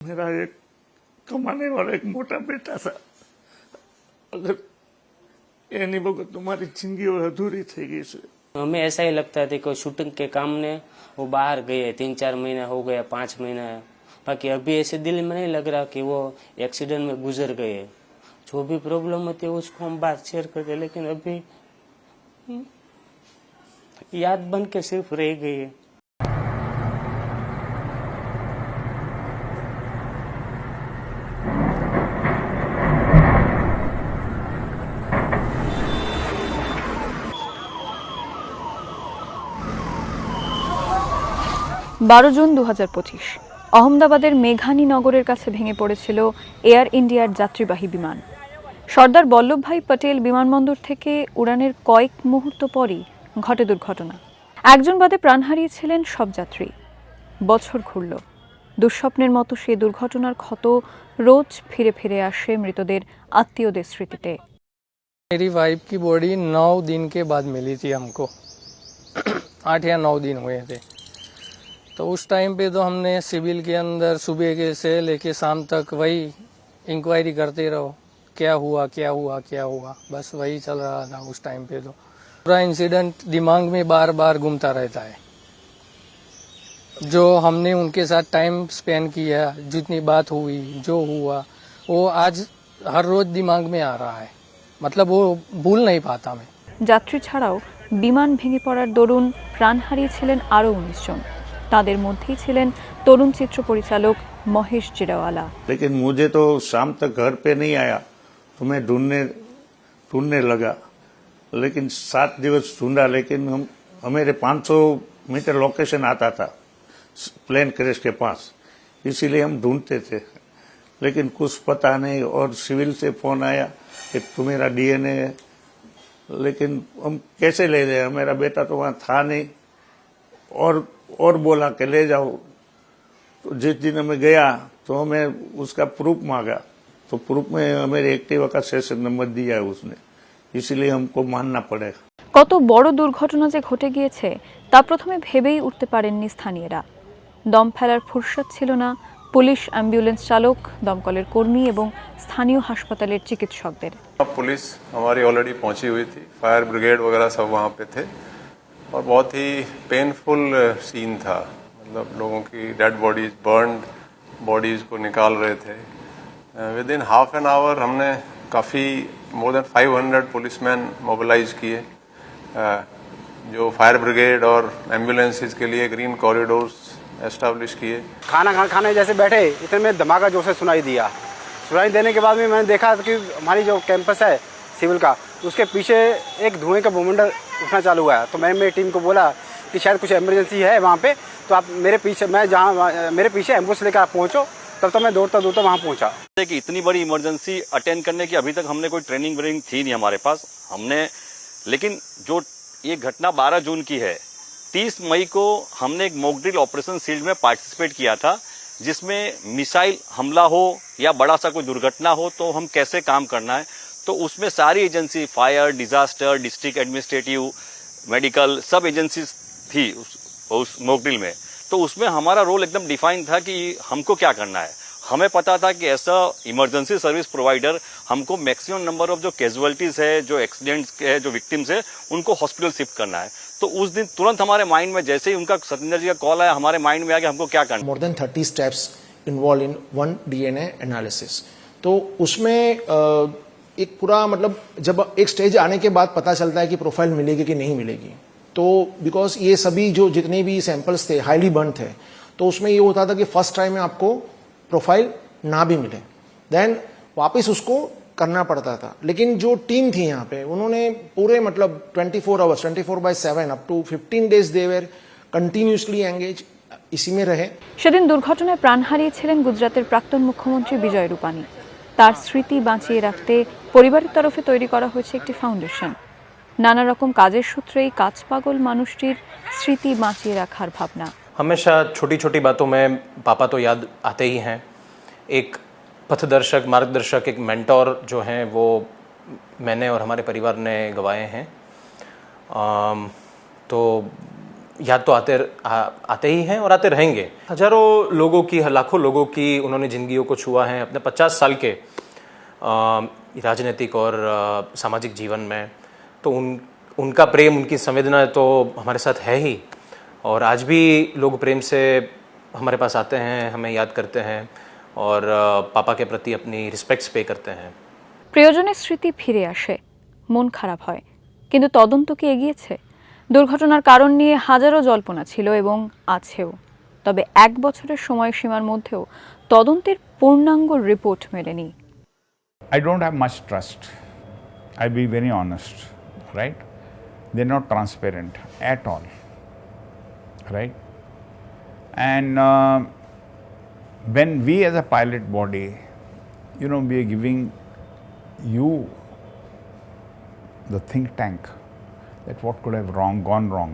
मेरा एक कमाने वाला एक मोटा बेटा था, अगर ये नहीं बोगा तुम्हारी जिंदगी और अधूरी थी गई से। हमें ऐसा ही लगता था कि शूटिंग के काम ने वो बाहर गए, 3-4 महीना हो गया, 5 महीना है। बाकी अभी ऐसे दिल में नहीं लग रहा कि वो एक्सीडेंट में गुजर गए। जो भी प्रॉब्लम होती है उसको हम बात शेयर करते, लेकिन अभी याद बन के सिर्फ रह गई है। জুন 2025 আহমেদাবাদের মেঘানী নগরের কাছে ভেঙে পড়েছিল এয়ার ইন্ডিয়ার যাত্রীবাহী বিমান। সর্দার বল্লভভাই পটেল বিমানবন্দর থেকে উড়ানের কয়েক মুহূর্ত পরই ঘটে দুর্ঘটনা। একজন বাদে প্রাণ হারিয়েছিলেন সব যাত্রী। বছর ঘুরল, দুঃস্বপ্নের মতো সেই দুর্ঘটনার ক্ষত রোজ ফিরে ফিরে আসে মৃতদের আত্মীয়দের স্মৃতিতে। मेरी वाइफ की बॉडी 9 दिन के बाद मिली थी हमको। 8 या 9 दिन हुए थे। तो उस टाइम पे तो हमने सिविल के अंदर सुबह के से लेके शाम तक वही इंक्वायरी करते रहो, क्या हुआ क्या हुआ क्या हुआ, बस वही चल रहा था उस टाइम पे। तो पूरा इंसिडेंट दिमाग में बार बार घूमता रहता है। जो हमने उनके साथ टाइम स्पेंड किया, जितनी बात हुई, जो हुआ, वो आज हर रोज दिमाग में आ रहा है। मतलब वो भूल नहीं पाता मैं। যাত্রী ছাড়াও বিমান ভেঙে পড়ার দরুন প্রাণ হারিয়েছিলেন আরও 19 জন। তাদের মধ্যেই ছিলেন তরুণ চিত্র পরিচালক মহেশ জিরাওয়ালা। लेकिन मुझे तो शाम तक घर पे नहीं आया तो मैं ढूंढने लगा, लेकिन 7 दिवस ढूंढा, लेकिन हमारे 500 मीटर लोकेशन आता था प्लेन क्रैश के पास, इसीलिए हम ढूंढते थे, लेकिन कुछ पता नहीं। और सिविल से फोन आया कि तुम्हारा डीएनए है, लेकिन हम कैसे ले जाए, मेरा बेटा तो वहां था नहीं। और बोला कि ले जाओ। तो जिस दिन हमें गया तो हमें उसका प्रूफ मांगा, तो प्रूफ में हमें एक्टिवा का सेशन नंबर दिया है उसने, इसीलिए हमको मानना पड़ेगा। কত বড় দুর্ঘটনা যে ঘটে গিয়েছে তা প্রথমে ভেবেই উঠতে পারেননি স্থানীয়রা। দম ফেলার ফুরসত ছিল না পুলিশ, অ্যাম্বুলেন্স চালক, দমকলের কর্মী এবং স্থানীয় হাসপাতালের চিকিৎসকদের। पुलिस हमारी ऑलरेडी पहुंची हुई थी, फायर ब्रिगेड वगैरह सब वहां पे थे, और बहुत ही पेनफुल सीन था। मतलब लोगों की डेड बॉडीज, बर्न्ड बॉडीज को निकाल रहे थे। With in half an hour हमने काफ़ी मोर देन 500 पुलिसमैन मोबिलाइज किए, जो फायर ब्रिगेड और एम्बुलेंसेज के लिए ग्रीन कॉरिडोर्स एस्टेब्लिश किए। खाना खाने जैसे बैठे इतने में धमाका जोर से सुनाई दिया। सुनाई देने के बाद में मैंने देखा कि हमारी जो कैंपस है सिविल का, उसके पीछे एक धुएं का बवंडर उठना चालू हुआ है। तो मैंने मेरी टीम को बोला कि शायद कुछ इमरजेंसी है वहाँ पे, तो आप मेरे पीछे एम्बुलेंस लेकर आप पहुँचो। तब तो मैं दौड़ता वहाँ पहुँचा। कि इतनी बड़ी इमरजेंसी अटेंड करने की अभी तक हमने कोई ट्रेनिंग व्रेनिंग थी नहीं हमारे पास। लेकिन जो ये घटना 12 जून की है, 30 मई को हमने एक मॉक ड्रिल ऑपरेशन सील्ड में पार्टिसिपेट किया था, जिसमें मिसाइल हमला हो या बड़ा सा कोई दुर्घटना हो तो हम कैसे काम करना है। तो उसमें सारी agency, fire, disaster, district administrative, medical, सब एजेंसीज थी उस मॉक ड्रिल में। तो उसमें हमारा रोल एकदम डिफाइन था कि हमको क्या करना है। हमें पता था कि ऐसा इमरजेंसी सर्विस प्रोवाइडर हमको मैक्सिमम नंबर ऑफ जो कैजुअलिटीज है, जो एक्सीडेंट्स है, जो विक्टिम्स है, उनको हॉस्पिटल शिफ्ट करना है। तो उस दिन तुरंत हमारे माइंड में जैसे ही उनका सतेंद्र जी का कॉल आया, हमारे माइंड में आ गया हमको क्या करना। More than 30 steps involve in one DNA analysis. तो उसमें एक पूरा मतलब जब एक स्टेज आने के बाद पता चलता है कि प्रोफाइल मिलेगी कि नहीं मिलेगी। तो बिकॉज ये सभी जो जितने भी सैंपल्स थे हाईली बर्न थे, तो उसमें ये होता था कि फर्स्ट टाइम में आपको प्रोफाइल ना भी मिले, देन वापस उसको करना पड़ता था। लेकिन जो टीम थी यहाँ पे, उन्होंने पूरे मतलब 24 hours 24/7 up to 15 days they were continuously engage, इसी में रहे। সেদিন দুর্ঘটনায় প্রাণ হারিয়েছিলেন গুজরাটের প্রাক্তন মুখ্যমন্ত্রী বিজয় রূপানী। তার স্মৃতি বাঁচিয়ে রাখতে পরিবারের তরফে তৈরি করা হয়েছে একটি ফাউন্ডেশন। নানা রকম কাজের সূত্রেই কাজ পাগল মানুষটির স্মৃতি বাঁচিয়ে রাখার ভাবনা। हमेशा छोटी छोटी बातों में पापा तो याद आते ही हैं। एक पथदर्शक, मार्गदर्शक, एक मेंटोर जो हैं वो मैंने और हमारे परिवार ने गंवाए हैं। तो याद तो आते ही हैं और आते रहेंगे। हजारों लोगों की, लाखों लोगों की उन्होंने जिंदगियों को छुआ है अपने 50 साल के राजनीतिक और सामाजिक जीवन में। तो उनका प्रेम, उनकी संवेदना तो हमारे साथ है ही, और आज भी लोग प्रेम से हमारे पास आते हैं, हमें याद करते हैं और पापा के प्रति अपनी रिस्पेक्ट्स पे करते हैं। প্রিয়জনের স্মৃতি ফিরে আসে, মন খারাপ হয়, কিন্তু তদন্ত কি এগিয়েছে? দুর্ঘটনার কারণ নিয়ে হাজারো জল্পনা ছিল এবং আছেও, তবে 1 বছরের সময়সীমার মধ্যেও তদন্তের পূর্ণাঙ্গ রিপোর্ট মেলেনি। I don't have much trust. I'll be very honest, right? They're not transparent at all, right? And when we as a pilot body, we are giving you the think tank that what could have gone wrong,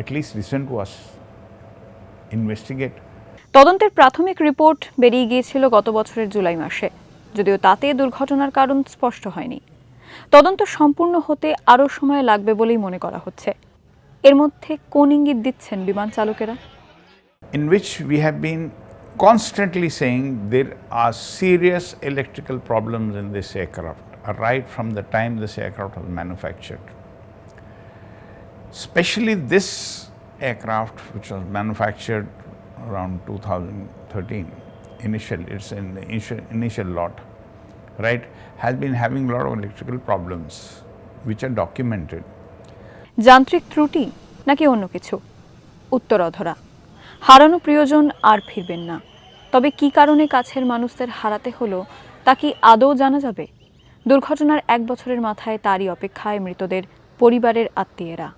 at least listen to us, investigate. তদন্তের প্রাথমিক report বেরিয়ে গিয়েছিল গত বছরের জুলাই মাসে, যদিও তাতে দুর্ঘটনার কারণ স্পষ্ট হয়নি। তদন্ত সম্পূর্ণ হতে আরও সময় লাগবে বলেই মনে করা হচ্ছে। এর মধ্যে কোন ইঙ্গিত দিচ্ছেন বিমান চালকেরা? In which we have been constantly saying there are serious electrical problems in this aircraft, right from the time this aircraft was manufactured. Especially this aircraft, which was manufactured around 2013, it's in the initial lot, right, has been having a lot of electrical problems, which are documented. যান্ত্রিক ত্রুটি নাকি অন্য কিছু? উত্তর অধরা। হারানো প্রিয়জন আর ফিরবেন না, তবে কি কারণে কাছের মানুষদের হারাতে হলো তা কি আদৌ জানা যাবে? দুর্ঘটনার 1 বছরের মাথায় তারই অপেক্ষায় মৃতদের পরিবারের আত্মীয়রা।